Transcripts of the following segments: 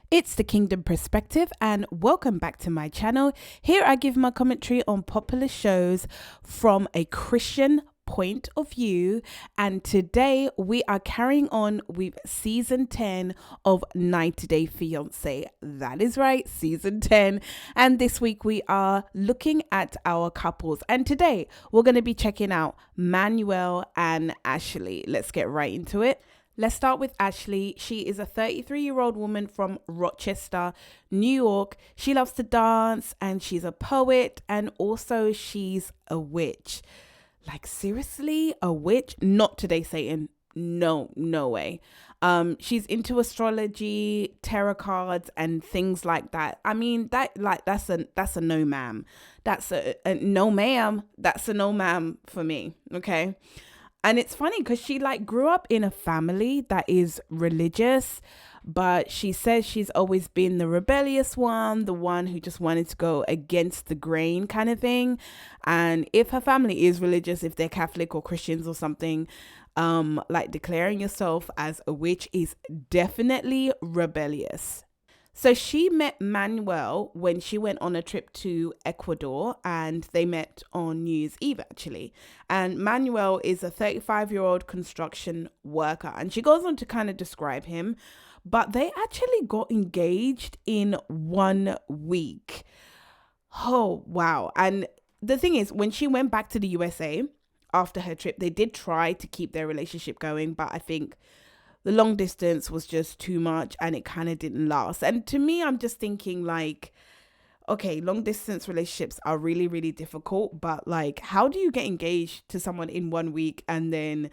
It's the Kingdom Perspective, and welcome back to my channel. Here I give my commentary on popular shows from a Christian point of view, and today we are carrying on with season 10 of 90 Day Fiancé. That is right, season 10. And this week we are looking at our couples, and today we're going to be checking out Manuel and Ashley. Let's get right into it. Let's start with Ashley. She is a 33-year-old woman from Rochester, New York. She loves to dance and she's a poet, and also she's a witch. Like, seriously, a witch? Not today, Satan. No way. She's into astrology, tarot cards, and things like that. I mean, that's a no ma'am. That's a no ma'am. That's a no ma'am for me. Okay. And it's funny because she grew up in a family that is religious, but she says she's always been the rebellious one, the one who just wanted to go against the grain kind of thing. And if her family is religious, if they're Catholic or Christians or something, declaring yourself as a witch is definitely rebellious. So she met Manuel when she went on a trip to Ecuador, and they met on New Year's Eve, actually. And Manuel is a 35-year-old construction worker, and she goes on to kind of describe him, but they actually got engaged in 1 week. Oh, wow. And the thing is, when she went back to the USA after her trip, they did try to keep their relationship going, but I think the long distance was just too much and it kind of didn't last. And to me, I'm just thinking okay, long distance relationships are really, really difficult. But how do you get engaged to someone in 1 week and then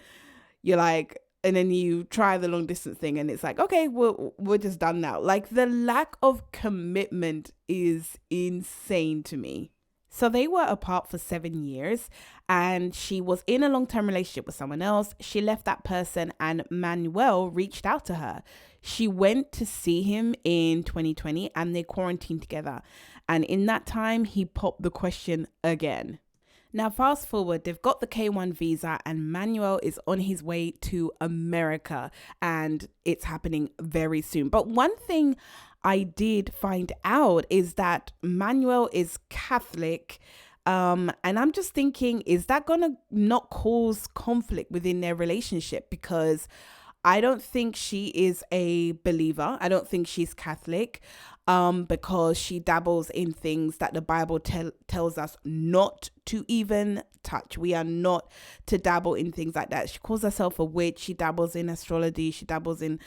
and then you try the long distance thing and it's okay, we're just done now. The lack of commitment is insane to me. So they were apart for 7 years, and she was in a long-term relationship with someone else. She left that person, and Manuel reached out to her. She went to see him in 2020 and they quarantined together. And in that time, he popped the question again. Now, fast forward, they've got the K1 visa and Manuel is on his way to America, and it's happening very soon. But one thing I did find out is that Manuel is Catholic. And I'm just thinking, is that going to not cause conflict within their relationship? Because I don't think she is a believer. I don't think she's Catholic, because she dabbles in things that the Bible tells us not to even touch. We are not to dabble in things like that. She calls herself a witch. She dabbles in astrology. She dabbles in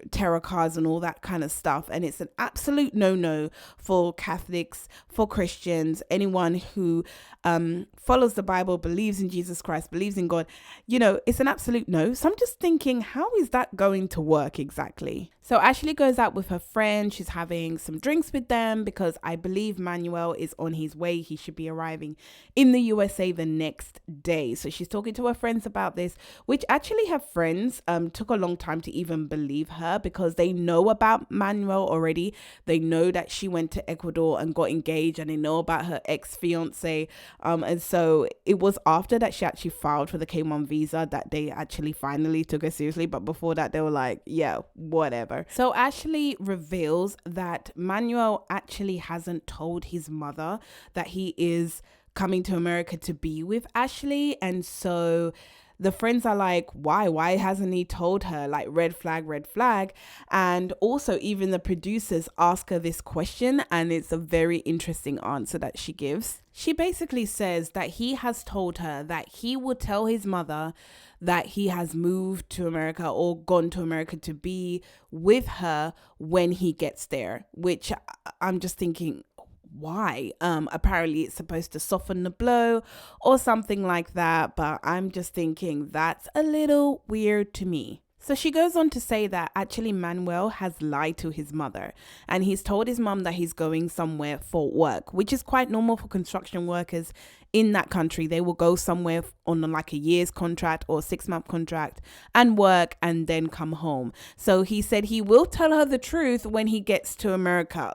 tarot cards and all that kind of stuff. And it's an absolute no-no for Catholics, for Christians, anyone who follows the Bible, believes in Jesus Christ, believes in God. It's an absolute no. So I'm just thinking, how is that going to work exactly? So Ashley goes out with her friend. She's having some drinks with them because I believe Manuel is on his way. He should be arriving in the USA the next day. So she's talking to her friends about this, which actually her friends took a long time to even believe her because they know about Manuel already. They know that she went to Ecuador and got engaged, and they know about her ex-fiance. And so it was after that she actually filed for the K1 visa that they actually finally took her seriously. But before that, they were like, yeah, whatever. So Ashley reveals that Manuel actually hasn't told his mother that he is coming to America to be with Ashley. And so the friends are like, why hasn't he told her? Red flag. And also even the producers ask her this question, and it's a very interesting answer that she gives. She basically says that he has told her that he will tell his mother that he has moved to America or gone to America to be with her when he gets there, which I'm just thinking, why? Apparently it's supposed to soften the blow or something like that, but I'm just thinking that's a little weird to me. So she goes on to say that actually Manuel has lied to his mother, and he's told his mum that he's going somewhere for work, which is quite normal for construction workers in that country. They will go somewhere on a year's contract or 6-month contract and work and then come home. So he said he will tell her the truth when he gets to America.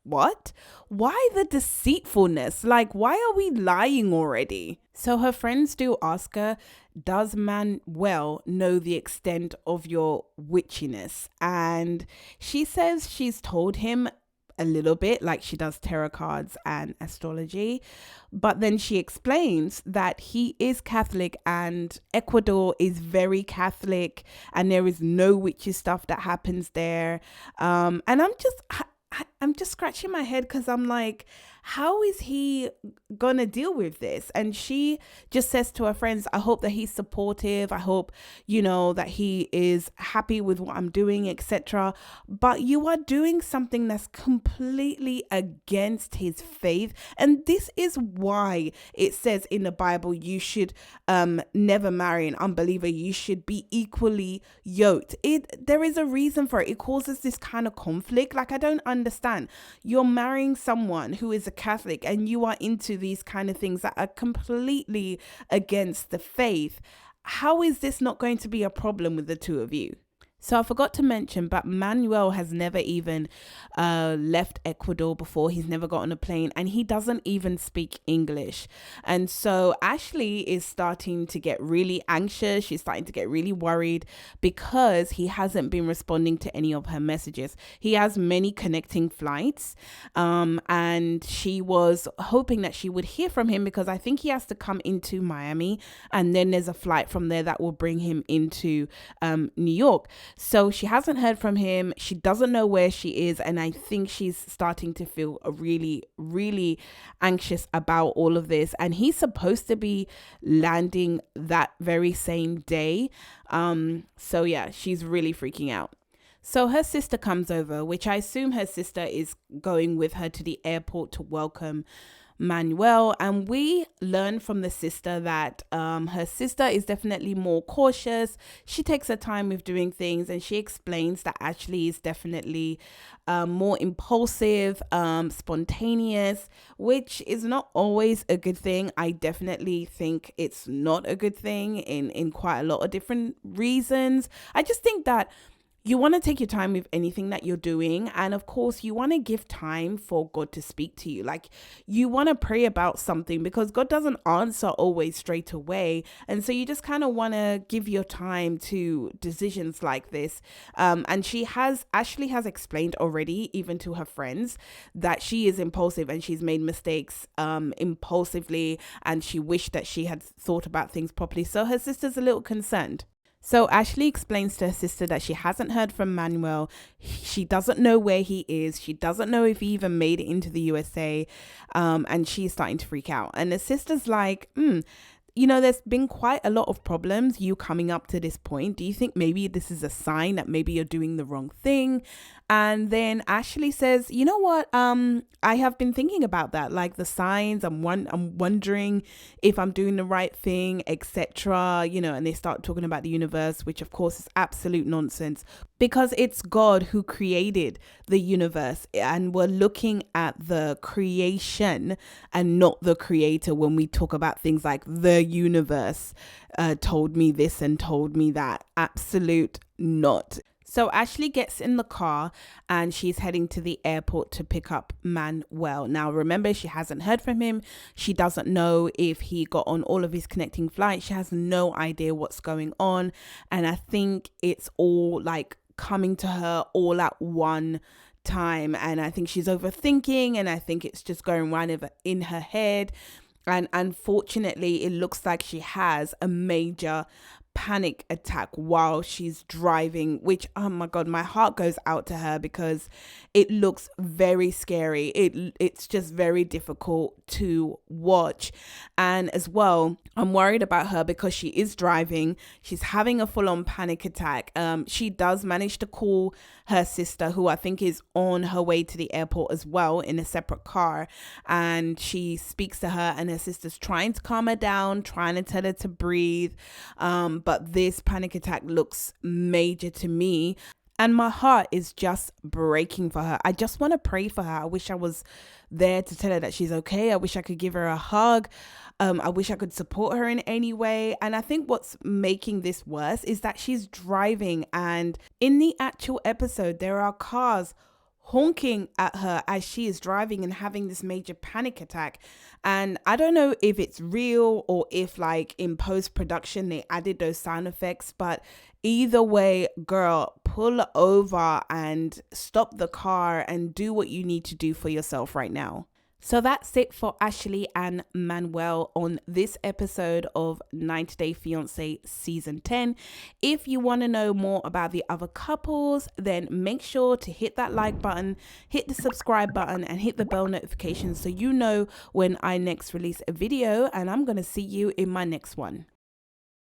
what? Why the deceitfulness? Like, why are we lying already? So her friends do ask her, does Manuel know the extent of your witchiness? And she says she's told him a little bit, like she does tarot cards and astrology. But then she explains that he is Catholic and Ecuador is very Catholic and there is no witchy stuff that happens there. And I'm just scratching my head because I'm like, how is he gonna deal with this? And she just says to her friends, I hope that he's supportive. I hope, that he is happy with what I'm doing, etc. But you are doing something that's completely against his faith. And this is why it says in the Bible, you should never marry an unbeliever. You should be equally yoked. There is a reason for it. It causes this kind of conflict. Like, I don't understand. You're marrying someone who is a Catholic and you are into these kind of things that are completely against the faith. How is this not going to be a problem with the two of you? So I forgot to mention, but Manuel has never even left Ecuador before. He's never got on a plane and he doesn't even speak English. And so Ashley is starting to get really anxious. She's starting to get really worried because he hasn't been responding to any of her messages. He has many connecting flights and she was hoping that she would hear from him because I think he has to come into Miami and then there's a flight from there that will bring him into New York. So she hasn't heard from him. She doesn't know where she is. And I think she's starting to feel really, really anxious about all of this. And he's supposed to be landing that very same day. So yeah, she's really freaking out. So her sister comes over, which I assume her sister is going with her to the airport to welcome Manuel, and we learn from the sister that her sister is definitely more cautious. She takes her time with doing things, and she explains that Ashley is definitely more impulsive, spontaneous, which is not always a good thing. I definitely think it's not a good thing in quite a lot of different reasons. I just think that you want to take your time with anything that you're doing. And of course, you want to give time for God to speak to you. Like, you want to pray about something because God doesn't answer always straight away. And so you just kind of want to give your time to decisions like this. And Ashley has explained already, even to her friends, that she is impulsive and she's made mistakes impulsively. And she wished that she had thought about things properly. So her sister's a little concerned. So Ashley explains to her sister that she hasn't heard from Manuel. She doesn't know where he is. She doesn't know if he even made it into the USA. And she's starting to freak out. And the sister's like, there's been quite a lot of problems you coming up to this point. Do you think maybe this is a sign that maybe you're doing the wrong thing? And then Ashley says, you know what? I have been thinking about that, like the signs. I'm wondering if I'm doing the right thing, etc. And they start talking about the universe, which of course is absolute nonsense because it's God who created the universe, and we're looking at the creation and not the creator when we talk about things like the universe told me this and told me that. Absolute not. So Ashley gets in the car and she's heading to the airport to pick up Manuel. Now, remember, she hasn't heard from him. She doesn't know if he got on all of his connecting flights. She has no idea what's going on. And I think it's all like coming to her all at one time. And I think she's overthinking, and I think it's just going round in her head. And unfortunately, it looks like she has a major panic attack while she's driving, which, oh my God, my heart goes out to her because it looks very scary. It's just very difficult to watch. And as well, I'm worried about her because she is driving. She's having a full-on panic attack. She does manage to call her sister, who I think is on her way to the airport as well in a separate car. And she speaks to her, and her sister's trying to calm her down, trying to tell her to breathe. But this panic attack looks major to me. And my heart is just breaking for her. I just want to pray for her. I wish I was there to tell her that she's okay. I wish I could give her a hug. I wish I could support her in any way. And I think what's making this worse is that she's driving. And in the actual episode, there are cars honking at her as she is driving and having this major panic attack. And I don't know if it's real or if like in post-production they added those sound effects, but either way, girl, pull over and stop the car and do what you need to do for yourself right now. So that's it for Ashley and Manuel on this episode of 90 Day Fiancé Season 10. If you want to know more about the other couples, then make sure to hit that like button, hit the subscribe button, and hit the bell notification so you know when I next release a video, and I'm going to see you in my next one.